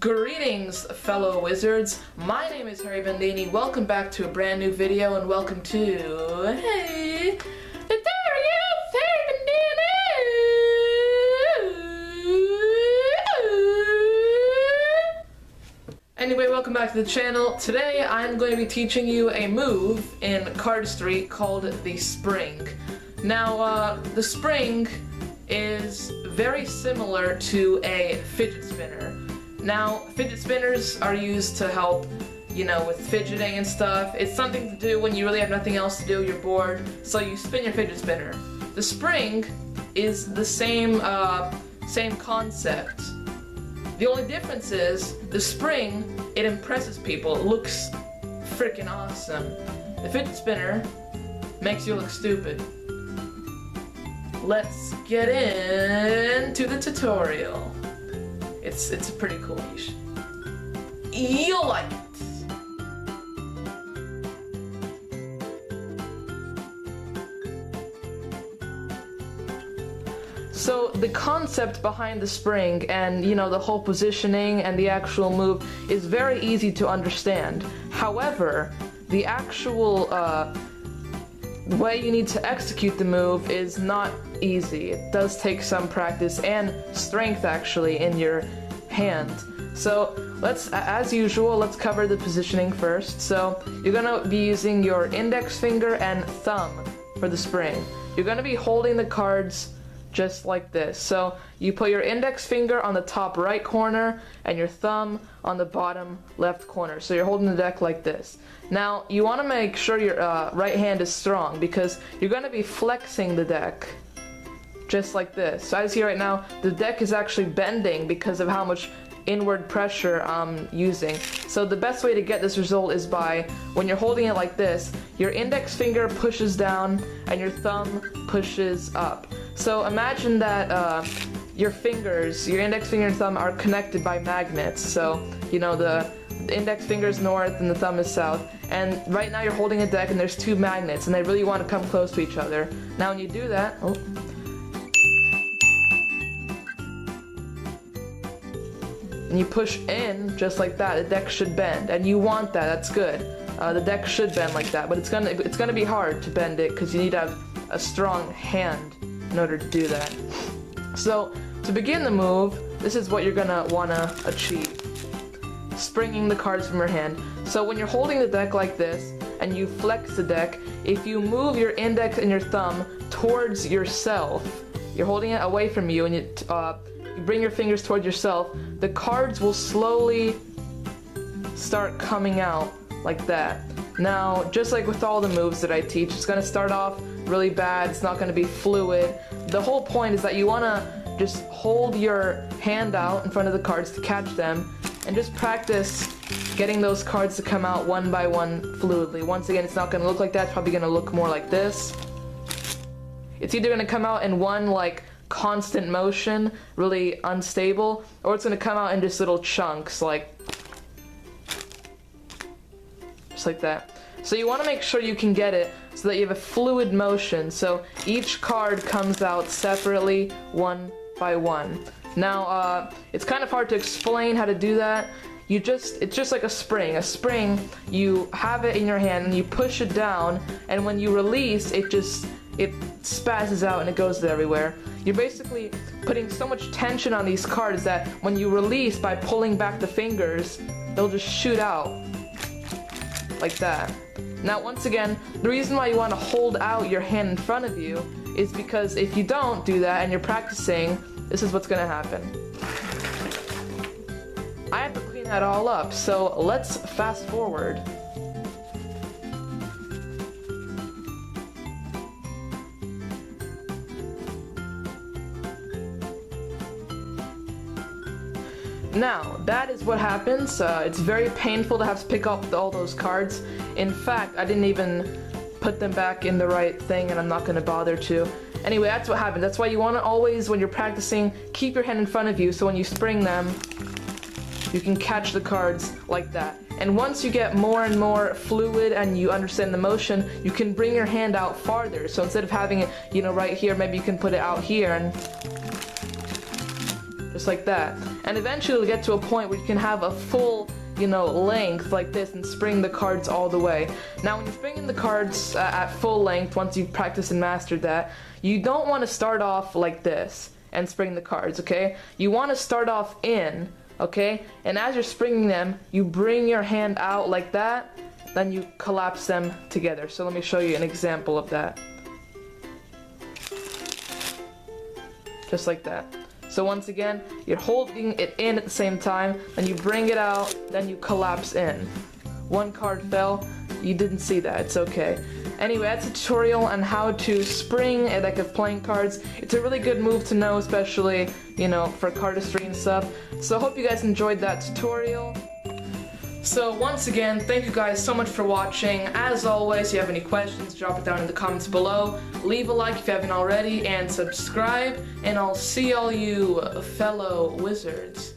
Greetings, fellow wizards. My name is Bendini. Welcome back to a brand new video, and welcome to Hey Tutorials, Bendini. Anyway, welcome back to the channel. Today I'm going to be teaching you a move in cardistry called the spring. Now, the spring is very similar to a fidget spinner. Now, fidget spinners are used to help, you know, with fidgeting and stuff. It's something to do when you really have nothing else to do, you're bored, so you spin your fidget spinner. The spring is the same concept. The only difference is, the spring, it impresses people. It looks freaking awesome. The fidget spinner makes you look stupid. Let's get into the tutorial. It's a pretty cool niche. You'll like it. So the concept behind the spring and, you know, the whole positioning and the actual move is very easy to understand. However, the actual way you need to execute the move is not easy. It does take some practice and strength actually in your hand. So as usual, let's cover the positioning first. So you're gonna be using your index finger and thumb for the spring. You're gonna be holding the cards just like this. So you put your index finger on the top right corner and your thumb on the bottom left corner. So you're holding the deck like this. Now you want to make sure your right hand is strong because you're going to be flexing the deck just like this. So as you see right now, the deck is actually bending because of how much inward pressure I'm using. So the best way to get this result is by, when you're holding it like this, your index finger pushes down and your thumb pushes up. So imagine that your fingers, your index finger and thumb are connected by magnets. So, you know, the index finger is north and the thumb is south. And right now you're holding a deck and there's two magnets and they really want to come close to each other. Now when you do that, and you push in just like that, the deck should bend, and you want that. That's good. The deck should bend like that, but it's gonna be hard to bend it because you need to have a strong hand in order to do that. So to begin the move, this is what you're gonna wanna achieve: springing the cards from your hand. So when you're holding the deck like this and you flex the deck, if you move your index and your thumb towards yourself, you're holding it away from you, and you bring your fingers towards yourself, the cards will slowly start coming out like that. Now, just like with all the moves that I teach, it's gonna start off really bad, it's not gonna be fluid. The whole point is that you wanna just hold your hand out in front of the cards to catch them, and just practice getting those cards to come out one by one fluidly. Once again, it's not gonna look like that, it's probably gonna look more like this. It's either gonna come out in one, like, constant motion, really unstable, or it's going to come out in just little chunks, like just like that. So you want to make sure you can get it so that you have a fluid motion, so each card comes out separately, one by one. Now it's kind of hard to explain how to do that. It's just like a spring. A spring, you have it in your hand and you push it down, and when you release, it spazzes out and it goes everywhere. You're basically putting so much tension on these cards that when you release by pulling back the fingers, they'll just shoot out like that. Now once again, the reason why you want to hold out your hand in front of you is because if you don't do that and you're practicing, this is what's going to happen. I have to clean that all up, so let's fast forward. Now, that is what happens. It's very painful to have to pick up all those cards. In fact, I didn't even put them back in the right thing, and I'm not going to bother to. Anyway, that's what happens. That's why you want to always, when you're practicing, keep your hand in front of you, so when you spring them, you can catch the cards like that. And once you get more and more fluid and you understand the motion, you can bring your hand out farther. So instead of having it, you know, right here, maybe you can put it out here and just like that. and eventually you'll get to a point where you can have a full, you know, length like this and spring the cards all the way. Now when you're springing the cards at full length, once you've practiced and mastered that, you don't want to start off like this and spring the cards, okay? You want to start off in, okay? And as you're springing them, you bring your hand out like that, then you collapse them together. So let me show you an example of that. Just like that. So once again, you're holding it in at the same time, then you bring it out, then you collapse in. One card fell, you didn't see that, it's okay. Anyway, that's a tutorial on how to spring a deck of playing cards. It's a really good move to know, especially, you know, for cardistry and stuff. So I hope you guys enjoyed that tutorial. So once again, thank you guys so much for watching. As always, if you have any questions, drop it down in the comments below. Leave a like if you haven't already, and subscribe, and I'll see all you fellow wizards